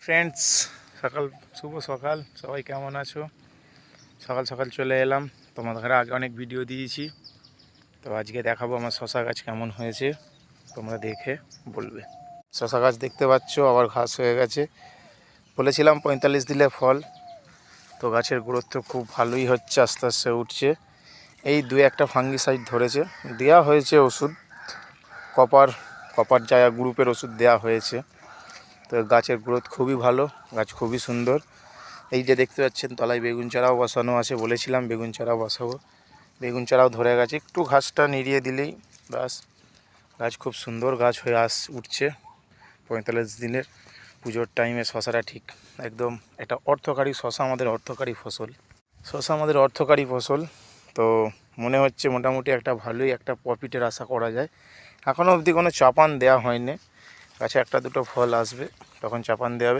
Friends, শুভ সকাল। সবাই কেমন আছো? সকাল সকাল চলে এলাম। তোমাদের আগে অনেক ভিডিও দিয়েছি, তো আজকে দেখাবো আমার শশা গাছ কেমন হয়েছে। তোমরা দেখে বলবে। শশা গাছ দেখতে পাচ্ছ, আবার ঘাস হয়ে গেছে। বলেছিলাম 45 দিলে ফল, তো গাছের গ্রোথ তো খুব ভালোই হচ্ছে, আস্তে আস্তে উঠছে। এই দুই একটা ফাঙ্গিসাইড ধরেছে, দেওয়া হয়েছে ওষুধ, কপার জায়া গ্রুপের ওষুধ দেওয়া হয়েছে। তো গাছের গ্রোথ খুবই ভালো, গাছ খুবই সুন্দর। এই যে দেখতে পাচ্ছেন তলায় বেগুন চারাও বসানো আছে, বলেছিলাম বেগুন চারাও বসাবো। বেগুন চারাও ধরে গেছে, একটু ঘাসটা নিড়িয়ে দিলেই ব্যাস গাছ খুব সুন্দর গাছ হয়ে উঠছে। 45 দিনের পুজোর টাইমে শশাটা ঠিক একদম একটা অর্থকারী শশা, আমাদের অর্থকারী ফসল। শশা আমাদের অর্থকারী ফসল, তো মনে হচ্ছে মোটামুটি একটা ভালোই একটা প্রফিটের আশা করা যায়। এখনও অবধি কোনো চাপান দেওয়া হয়নি, গাছে একটা দুটো ফল আসবে তখন চাপান দেওয়া হবে।